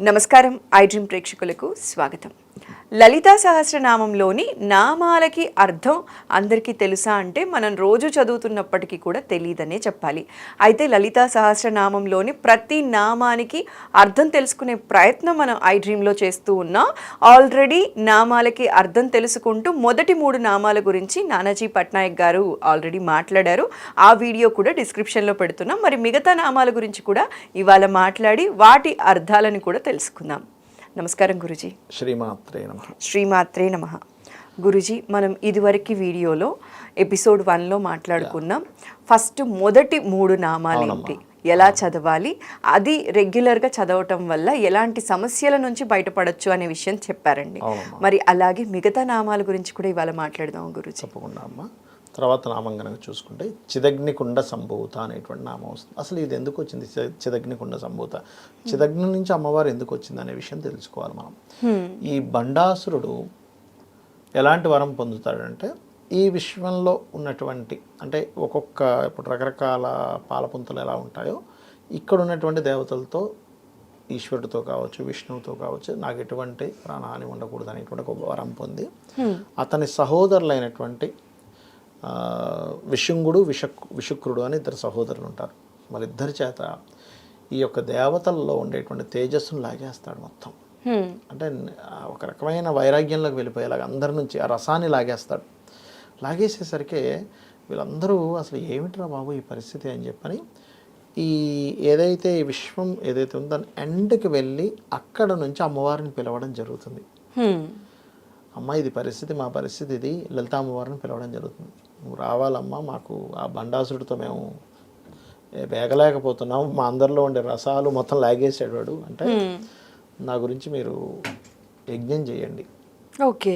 నమస్కారం I dream ప్రేక్షకులకు స్వాగతం. లలితా సహస్రనామంలోని నామాలకి అర్థం అందరికీ తెలుసా అంటే మనం రోజు చదువుతున్నప్పటికీ కూడా తెలియదనే చెప్పాలి. అయితే లలితా సహస్రనామంలోని ప్రతి నామానికి అర్థం తెలుసుకునే ప్రయత్నం మనం ఐ డ్రీమ్లో చేస్తూ ఉన్నాం. ఆల్రెడీ నామాలకి అర్థం తెలుసుకుంటూ మొదటి 3 నామాల గురించి నానాజీ పట్నాయక్ గారు ఆల్రెడీ మాట్లాడారు. ఆ వీడియో కూడా డిస్క్రిప్షన్లో పెడుతున్నాం. మరి మిగతా నామాల గురించి కూడా ఇవాళ మాట్లాడి వాటి అర్థాలను కూడా తెలుసుకుందాం. నమస్కారం గురుజీ. శ్రీమాత్రే నమః. శ్రీమాత్రే నమః. గురుజీ, మనం ఇదివరకు వీడియోలో ఎపిసోడ్ 1లో మాట్లాడుకున్నాం. ఫస్ట్ మొదటి 3 నామాలు ఏంటి, ఎలా చదవాలి, అది రెగ్యులర్గా చదవటం వల్ల ఎలాంటి సమస్యల నుంచి బయటపడొచ్చు అనే విషయం చెప్పారండి. మరి అలాగే మిగతా నామాల గురించి కూడా ఇవాళ మాట్లాడదాం గురుజీ. తప్పకుండా అమ్మ. తర్వాత నామం కనుక చూసుకుంటే చిదగ్నికుండ సంభూత అనేటువంటి నామం వస్తుంది. అసలు ఇది ఎందుకు వచ్చింది చిదగ్నికుండ సంభూత, చిదగ్ని నుంచి అమ్మవారు ఎందుకు వచ్చింది అనే విషయం తెలుసుకోవాలి మనం. ఈ బండాసురుడు ఎలాంటి వరం పొందుతాడంటే, ఈ విశ్వంలో ఉన్నటువంటి అంటే ఒక్కొక్క ఇప్పుడు రకరకాల పాలపుంతలు ఎలా ఉంటాయో ఇక్కడ ఉన్నటువంటి దేవతలతో, ఈశ్వరుడితో కావచ్చు, విష్ణువుతో కావచ్చు, నాకు ఎటువంటి ప్రాణహాని ఉండకూడదు అనేటువంటి ఒక వరం పొంది అతని సహోదరులైనటువంటి విశుంగుడు విశుక్రుడు అని 2 సహోదరులు ఉంటారు. వాళ్ళిద్దరి చేత ఈ యొక్క దేవతల్లో ఉండేటువంటి తేజస్సును లాగేస్తాడు మొత్తం. అంటే ఒక రకమైన వైరాగ్యంలోకి వెళ్ళిపోయేలాగా అందరి నుంచి ఆ రసాన్ని లాగేస్తాడు. లాగేసేసరికి వీళ్ళందరూ అసలు ఏమిట్రా బాబు ఈ పరిస్థితి అని చెప్పని ఈ ఏదైతే ఈ విశ్వం ఏదైతే ఉందో దాని ఎండ్కి వెళ్ళి అక్కడ నుంచి అమ్మవారిని పిలవడం జరుగుతుంది. అమ్మ ఇది పరిస్థితి, మా పరిస్థితి ఇది, లలితా అమ్మవారిని పిలవడం జరుగుతుంది. నువ్వు రావాలమ్మా, మాకు ఆ బండాసుడితో మేము వేగలేకపోతున్నాం, మా అందరిలో ఉండే రసాలు మొత్తం లాగేసాడు వాడు అంటే నా గురించి మీరు యజ్ఞం చేయండి ఓకే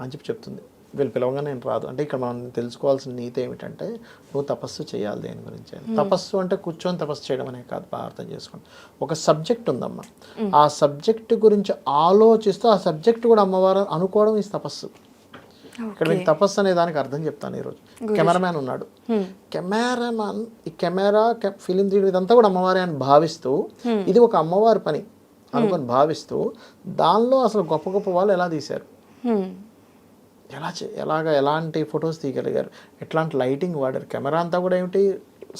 అని చెప్తుంది. వీళ్ళు పిలవగా నేను రాదు అంటే ఇక్కడ మనం తెలుసుకోవాల్సిన నీతి ఏమిటంటే, నువ్వు తపస్సు చేయాలి దేని గురించి. తపస్సు అంటే కూర్చొని తపస్సు చేయడం అనే కాదు, బాగా అర్థం చేసుకోండి. ఒక సబ్జెక్ట్ ఉందమ్మా, ఆ సబ్జెక్ట్ గురించి ఆలోచిస్తూ ఆ సబ్జెక్ట్ కూడా అమ్మవారు అనుకోవడం ఈ తపస్సు. ఇక్కడ మీకు తపస్సు అనే దానికి అర్థం చెప్తాను. ఈరోజు కెమెరామ్యాన్ ఉన్నాడు, కెమెరామ్యాన్ ఈ కెమెరా ఫిలిం తీయడం ఇదంతా కూడా అమ్మవారి అని భావిస్తూ, ఇది ఒక అమ్మవారి పని అనుకొని భావిస్తూ, దానిలో అసలు గొప్ప గొప్ప వాళ్ళు ఎలా తీశారు, ఎలాంటి ఫొటోస్ తీయగలిగారు, ఎట్లాంటి లైటింగ్ వాడారు. కెమెరా అంతా కూడా ఏమిటి,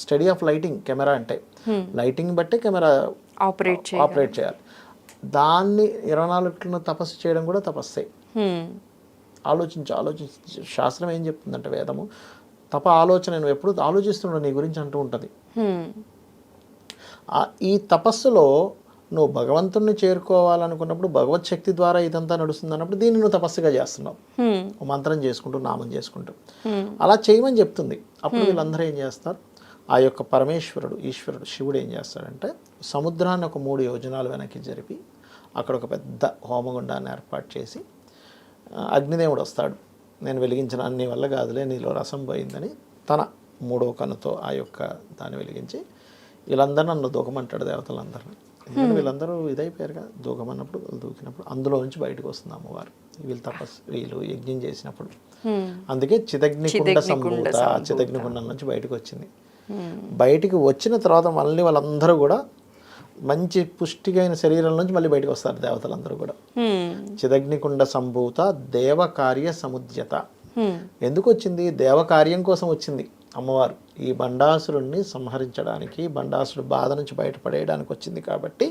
స్టడీ ఆఫ్ లైటింగ్. కెమెరా అంటే లైటింగ్ బట్టే కెమెరా ఆపరేట్ చేయాలి. దాన్ని 24 గంటలు తపస్సు చేయడం కూడా తపస్సే. ఆలోచించి శాస్త్రం ఏం చెప్తుందంటే, వేదము తప ఆలోచన, నువ్వు ఎప్పుడు ఆలోచిస్తున్నావు నీ గురించి అంటూ ఉంటుంది. ఈ తపస్సులో నువ్వు భగవంతుణ్ణి చేరుకోవాలనుకున్నప్పుడు భగవత్ శక్తి ద్వారా ఇదంతా నడుస్తుంది అన్నప్పుడు దీన్ని నువ్వు తపస్సుగా చేస్తున్నావు, మంత్రం చేసుకుంటూ నామం చేసుకుంటూ అలా చేయమని చెప్తుంది. అప్పుడు వీళ్ళందరూ ఏం చేస్తారు, ఆ యొక్క పరమేశ్వరుడు ఈశ్వరుడు శివుడు ఏం చేస్తాడంటే, సముద్రాన్ని ఒక 3 యోజనాలు వెనక్కి జరిపి అక్కడ ఒక పెద్ద హోమగుండాన్ని ఏర్పాటు చేసి, అగ్నిదేవుడు వస్తాడు, నేను వెలిగించిన అన్ని వల్ల కాదులే నీలో రసం పోయిందని తన 3వ కన్నుతో ఆ యొక్క దాన్ని వెలిగించి వీళ్ళందరూ నన్ను దూకమంటాడు, దేవతలందరినీ. ఎందుకంటే వీళ్ళందరూ ఇదైపోయారుగా, దూకమన్నప్పుడు వాళ్ళు దూకినప్పుడు అందులో నుంచి బయటకు వస్తుంది అమ్మవారు. వీళ్ళు యజ్ఞం చేసినప్పుడు. అందుకే చిదగ్నికుండ సంభూత, చిదగ్నికుండం నుంచి బయటకు వచ్చింది. బయటికి వచ్చిన తర్వాత మళ్ళీ వాళ్ళందరూ కూడా మంచి పుష్టిగైన శరీరం నుంచి మళ్ళీ బయటకు వస్తారు దేవతలందరూ కూడా. చిదగ్నికుండ సంభూత దేవకార్య సముద్యత. ఎందుకు వచ్చింది, దేవకార్యం కోసం వచ్చింది అమ్మవారు. ఈ బండాసురుణ్ణి సంహరించడానికి, బండాసురుడు బాధ నుంచి బయటపడేయడానికి వచ్చింది కాబట్టి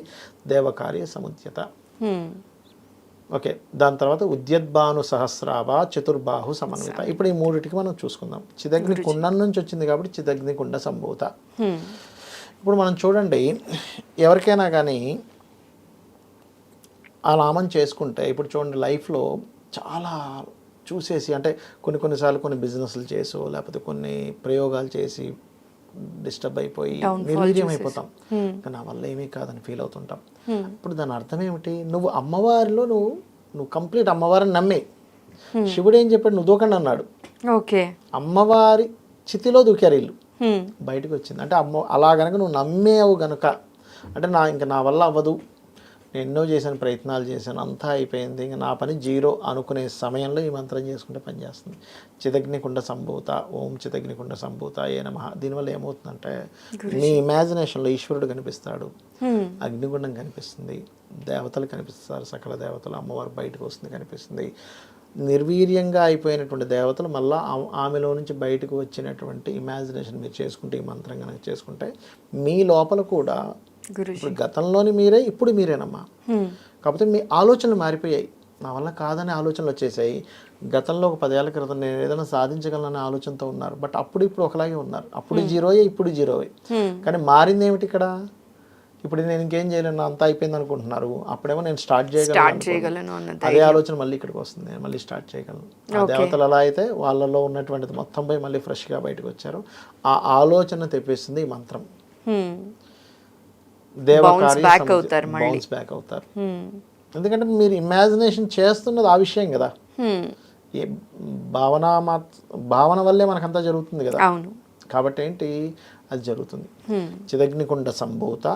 దేవకార్య సముద్యత. ఓకే, దాని తర్వాత ఉద్యద్భాను సహస్రాభ చతుర్బాహు సమన్విత. ఇప్పుడు ఈ 3టికి మనం చూసుకుందాం. చిదగ్ని కుండం నుంచి వచ్చింది కాబట్టి చిదగ్ని కుండ సంభూత. ఇప్పుడు మనం చూడండి, ఎవరికైనా కానీ ఆ నామం చేసుకుంటే, ఇప్పుడు చూడండి లైఫ్లో చాలా చూసేసి అంటే కొన్నిసార్లు కొన్ని బిజినెస్లు చేసో లేకపోతే కొన్ని ప్రయోగాలు చేసి డిస్టర్బ్ అయిపోయి నిర్వీర్యం అయిపోతాం. కానీ నా వల్ల ఏమీ కాదని ఫీల్ అవుతుంటాం. ఇప్పుడు దాని అర్థం ఏమిటి, నువ్వు అమ్మవారిలో నువ్వు కంప్లీట్ అమ్మవారిని నమ్మే. శివుడు ఏం చెప్పాడు, నువ్వు దూకండి అన్నాడు. ఓకే, అమ్మవారి చితిలో దూకారు వీళ్ళు, బయటకు వచ్చింది. అంటే అలా గనక నువ్వు నమ్మేవు గనుక, అంటే ఇంకా నా వల్ల అవ్వదు, నేను ఎన్నో చేశాను, ప్రయత్నాలు చేశాను, అంతా అయిపోయింది, ఇంకా నా పని జీరో అనుకునే సమయంలో ఈ మంత్రం చేసుకుంటే పనిచేస్తుంది. చిదగ్నికుండ సంభూత, ఓం చిదగ్నికుండ సంభూత ఏ నమః. దీనివల్ల ఏమవుతుందంటే మీ ఇమాజినేషన్లో ఈశ్వరుడు కనిపిస్తాడు, అగ్నిగుండం కనిపిస్తుంది, దేవతలు కనిపిస్తారు, సకల దేవతలు, అమ్మవారు బయటకు వస్తుంది కనిపిస్తుంది. నిర్వీర్యంగా అయిపోయినటువంటి దేవతలు మళ్ళీ ఆమెలో నుంచి బయటకు వచ్చినటువంటి ఇమాజినేషన్ మీరు చేసుకుంటే, ఈ మంత్రం కనుక చేసుకుంటే మీ లోపల కూడా ఇప్పుడు గతంలోని మీరే ఇప్పుడు మీరేనమ్మా. కాకపోతే మీ ఆలోచనలు మారిపోయాయి, నా వల్ల కాదనే ఆలోచనలు వచ్చేసాయి. గతంలో ఒక 10 ఏళ్ల క్రితం నేను ఏదైనా సాధించగలననే ఆలోచనతో ఉన్నారు, బట్ అప్పుడు ఇప్పుడు ఒకలాగే ఉన్నారు. అప్పుడు జీరోయే, ఇప్పుడు జీరోయే. కానీ మారింది ఏమిటి ఇక్కడ? ఇప్పుడు నేను ఇంకేం చేయలేను, అంతా అయిపోయింది అనుకుంటున్నారు. అప్పుడేమో నేను స్టార్ట్ చేయగలను, అదే ఆలోచన మళ్ళీ ఇక్కడికి వస్తుంది, నేను మళ్ళీ స్టార్ట్ చేయగలను. ఆ దేవతలు ఎలా అయితే వాళ్ళలో ఉన్నటువంటిది మొత్తం పోయి మళ్ళీ ఫ్రెష్గా బయటకు వచ్చారు, ఆ ఆలోచన తెప్పిస్తుంది ఈ మంత్రం. దేవకార్య బౌన్స్ బ్యాక్ అవుతారు. ఎందుకంటే మీరు ఇమాజినేషన్ చేస్తున్నది ఆ విషయం కదా, ఈ భావన వల్లే మనకంతా జరుగుతుంది కదా. కాబట్టి ఏంటి అది జరుగుతుంది. చిదగ్నికుండ సంభూత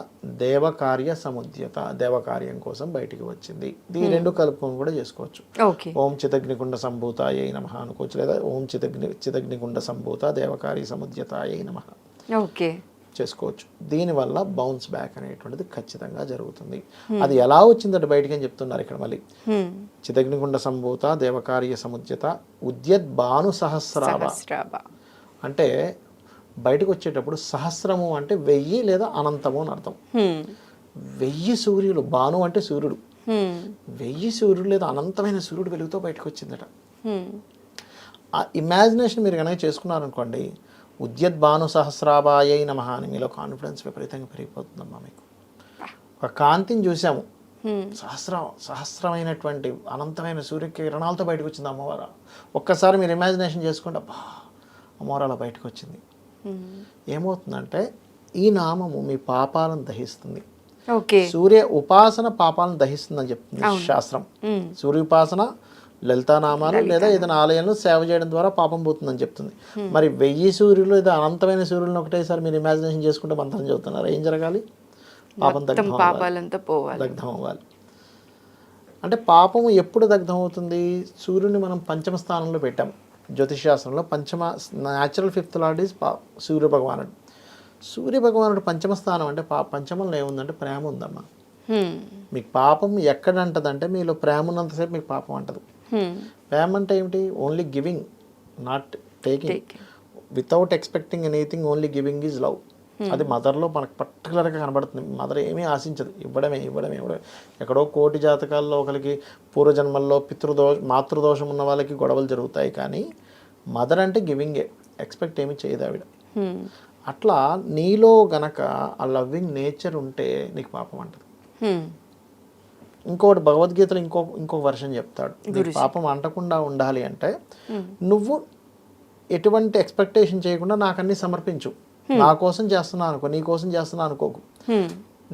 దేవకార్య సముద్యత, దేవకార్యం కోసం బయటికి వచ్చింది. ఈ రెండు కలుపుకొని కూడా చేసుకోవచ్చు. ఓం చిదగ్నికుండ సంభూతాయై నమః అనుకోవచ్చు, లేదా ఓం చిదగ్నికుండ సంభూత దేవకార్య సముద్యతాయై నమః చేసుకోవచ్చు. దీనివల్ల బౌన్స్ బ్యాక్ అనేటువంటిది ఖచ్చితంగా జరుగుతుంది. అది ఎలా వచ్చిందంటే బయటికి అని చెప్తున్నారు ఇక్కడ మళ్ళీ. చిదగ్నికుండ సంభూత దేవకార్య సముద్యత ఉద్యద్భాను సహస్రాభ అంటే బయటకు వచ్చేటప్పుడు సహస్రము అంటే 1000 లేదా అనంతము అని అర్థం. 1000 సూర్యులు, భాను అంటే సూర్యుడు, 1000 సూర్యుడు లేదా అనంతమైన సూర్యుడు వెలుగుతో బయటకు వచ్చిందట. ఆ ఇమాజినేషన్ మీరు కనుక చేసుకున్నారనుకోండి, ఉద్యద్భాను సహస్రాభాయై నమః అని మీలో కాన్ఫిడెన్స్ విపరీతంగా పెరిగిపోతుందమ్మా. మీకు ఒక కాంతిని చూసాము, సహస్రమైనటువంటి అనంతమైన సూర్యకిరణాలతో బయటకు వచ్చింది అమ్మవారు. ఒక్కసారి మీరు ఇమాజినేషన్ చేసుకుంటే అబ్బా అమ్మవారు అలా బయటకు వచ్చింది. ఏమవుతుందంటే ఈ నామము మీ పాపాలను దహిస్తుంది. సూర్య ఉపాసన పాపాలను దహిస్తుంది అని చెప్తుంది శాస్త్రం. సూర్య ఉపాసన, లలితానామాలు లేదా ఏదైనా ఆలయంలో సేవ చేయడం ద్వారా పాపం పోతుందని చెప్తుంది. మరి 1000 సూర్యులు లేదా అనంతమైన సూర్యులను ఒకటేసారి మీరు ఇమాజినేషన్ చేసుకుంటే మంత్రం చదువుతున్నారు, ఏం జరగాలి? పాపం దగ్ధం అవ్వాలి. అంటే పాపము ఎప్పుడు దగ్ధం అవుతుంది? సూర్యుని మనం పంచమ స్థానంలో పెట్టాం జ్యోతిషాస్త్రంలో. న్యాచురల్ 5th లార్డ్ ఈజ్ సూర్య భగవానుడు. సూర్య భగవానుడు పంచమ స్థానం అంటే పంచమంలో ఏముందంటే ప్రేమ ఉందమ్మా. మీకు పాపం ఎక్కడ అంటదంటే మీలో ప్రేమ ఉన్నంతసేపు మీకు పాపం అంటదు. ప్రేమ అంటే ఏమిటి? Only giving, not taking. Without expecting anything, only giving is love. అది మదర్లో మనకు పర్టికులర్గా కనబడుతుంది. మదర్ ఏమీ ఆశించదు, ఇవ్వడమే. ఎక్కడో కోటి జాతకాల్లో ఒకరికి పూర్వజన్మల్లో మాతృదోషం ఉన్న వాళ్ళకి గొడవలు జరుగుతాయి, కానీ మదర్ అంటే గివింగే, ఎక్స్పెక్ట్ ఏమీ చేయదు ఆవిడ. అట్లా నీలో గనక ఆ లవ్వింగ్ నేచర్ ఉంటే నీకు పాపం అంటది. ఇంకోటి భగవద్గీతలో ఇంకో వర్షన్ చెప్తాడు, నీకు పాపం అంటకుండా ఉండాలి అంటే నువ్వు ఎటువంటి ఎక్స్పెక్టేషన్ చేయకుండా నాకు అన్ని సమర్పించు. నా కోసం చేస్తున్నా అనుకో, నీ కోసం చేస్తున్నా అనుకోకు.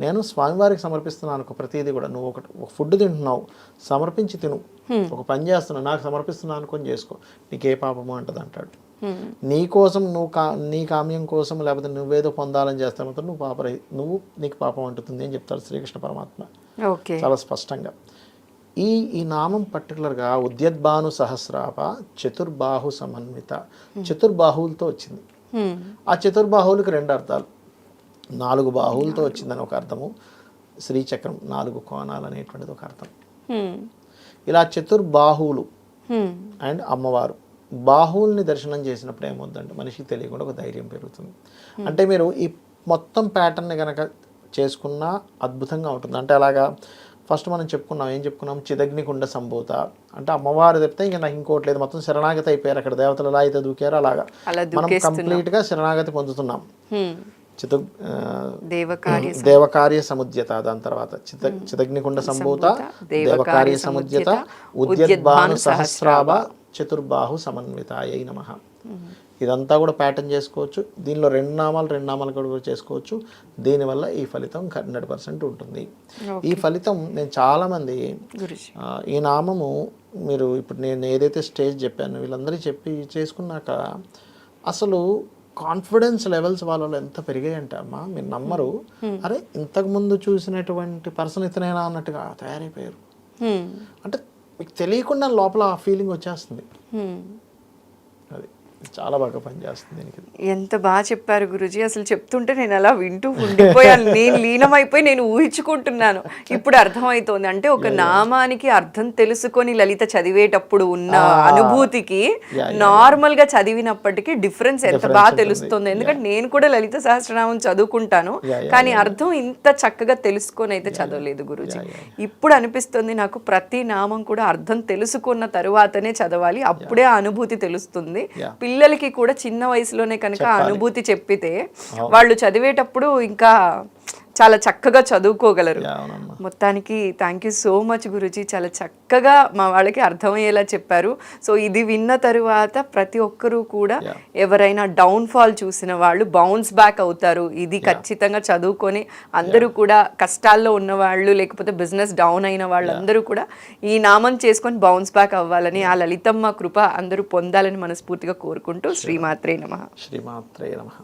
నేను స్వామివారికి సమర్పిస్తున్నాను అనుకో ప్రతిదీ కూడా. నువ్వు ఒక ఫుడ్ తింటున్నావు, సమర్పించి తిను. ఒక పని చేస్తున్నావు, నాకు సమర్పిస్తున్నాను అనుకొని చేసుకో, నీకే పాపము అంటది అంటాడు. నీ కోసం నీ కామ్యం కోసం లేకపోతే నువ్వేదో పొందాలని చేస్తే మాత్రం నీకు పాపం అంటుతుంది అని చెప్తాడు శ్రీకృష్ణ పరమాత్మ చాలా స్పష్టంగా. ఈ నామం పర్టికులర్గా ఉద్యద్భాను సహస్రాభ చతుర్బాహు సమన్విత, చతుర్బాహువులతో వచ్చింది. ఆ చతుర్బాహువులకు 2 అర్థాలు. 4 బాహువులతో వచ్చిందని ఒక అర్థము, శ్రీచక్రం 4 కోణాలు అనేటువంటిది ఒక అర్థం. ఇలా చతుర్బాహువులు అండ్ అమ్మవారు బాహువుల్ని దర్శనం చేసినప్పుడు ఏమవుతుందంటే మనిషికి తెలియకుండా ఒక ధైర్యం పెరుగుతుంది. అంటే మీరు ఈ మొత్తం ప్యాటర్న్ని కనుక చేసుకున్నా అద్భుతంగా ఉంటుంది. అంటే అలాగా ఫస్ట్ మనం ఏం చెప్పుకున్నాం? చిదగ్నికుండ సంభూత అంటే అమ్మవారు చెప్తే ఇంకా నాకు ఇంకోటి లేదు, మొత్తం శరణాగతి అయిపోయారు. అక్కడ దేవతలు ఎలా అయితే దూకారో అలాగా మనం కంప్లీట్గా శరణాగతి పొందుతున్నాం. దేవకార్య సముద్యత, దాని తర్వాత చిదగ్నికుండ సంభూత దేవకార్య సముద్యత ఉద్యద్భాను సహస్రాభ చతుర్బాహు సమన్వితాయై నమః. ఇదంతా కూడా ప్యాటర్న్ చేసుకోవచ్చు. దీనిలో 2 నామాలు కూడా చేసుకోవచ్చు. దీనివల్ల ఈ ఫలితం 100% ఉంటుంది. ఈ ఫలితం నేను చాలామంది ఈ నామము మీరు ఇప్పుడు నేను ఏదైతే స్టేజ్ చెప్పాను వీళ్ళందరికీ చెప్పి చేసుకున్నాక అసలు కాన్ఫిడెన్స్ లెవెల్స్ వాళ్ళలో ఎంత పెరిగాయంటే అమ్మా మీరు నమ్మరు. అరే ఇంతకు ముందు చూసినటువంటి పర్సన్ ఇతనేనా అన్నట్టుగా తయారైపోయారు. అంటే మీకు తెలియకుండా లోపల ఆ ఫీలింగ్ వచ్చేస్తుంది. అది చాలా బాగా పనిచేస్తుంది దీనికి. ఎంత బాగా చెప్పారు గురుజీ. అసలు చెప్తుంటే నేను అలా వింటూ ఉండిపోయాను. నేను లీనమైపోయి నేను ఊహించుకుంటున్నాను. ఇప్పుడు అర్థమవుతోంది. అంటే ఒక నామానికి అర్థం తెలుసుకొని లలిత చదివేటప్పుడు ఉన్న అనుభూతికి నార్మల్ గా చదివినప్పటికీ డిఫరెన్స్ ఎంత బాగా తెలుస్తుంది. ఎందుకంటే నేను కూడా లలిత సహస్రనామం చదువుకుంటాను, కానీ అర్థం ఇంత చక్కగా తెలుసుకొని అయితే చదవలేదు గురుజీ. ఇప్పుడు అనిపిస్తుంది నాకు ప్రతి నామం కూడా అర్థం తెలుసుకున్న తరువాతనే చదవాలి, అప్పుడే ఆ అనుభూతి తెలుస్తుంది. పిల్లలకి కూడా చిన్న వయసులోనే కనుక అనుభూతి చెప్పితే వాళ్ళు చదివేటప్పుడు ఇంకా చాలా చక్కగా చదువుకోగలరు. మొత్తానికి thank you so much Guruji. చాలా చక్కగా మా వాళ్ళకి అర్థమయ్యేలా చెప్పారు. సో ఇది విన్న తరువాత ప్రతి ఒక్కరూ కూడా ఎవరైనా డౌన్ ఫాల్ చూసిన వాళ్ళు బౌన్స్ బ్యాక్ అవుతారు. ఇది ఖచ్చితంగా చదువుకొని అందరూ కూడా కష్టాల్లో ఉన్న వాళ్ళు లేకపోతే బిజినెస్ డౌన్ అయిన వాళ్ళందరూ కూడా ఈ నామం చేసుకొని బౌన్స్ బ్యాక్ అవ్వాలని, ఆ లలితమ్మ కృప అందరూ పొందాలని మనస్ఫూర్తిగా కోరుకుంటూ శ్రీమాత్రే నమః. శ్రీమాత్రే నమః.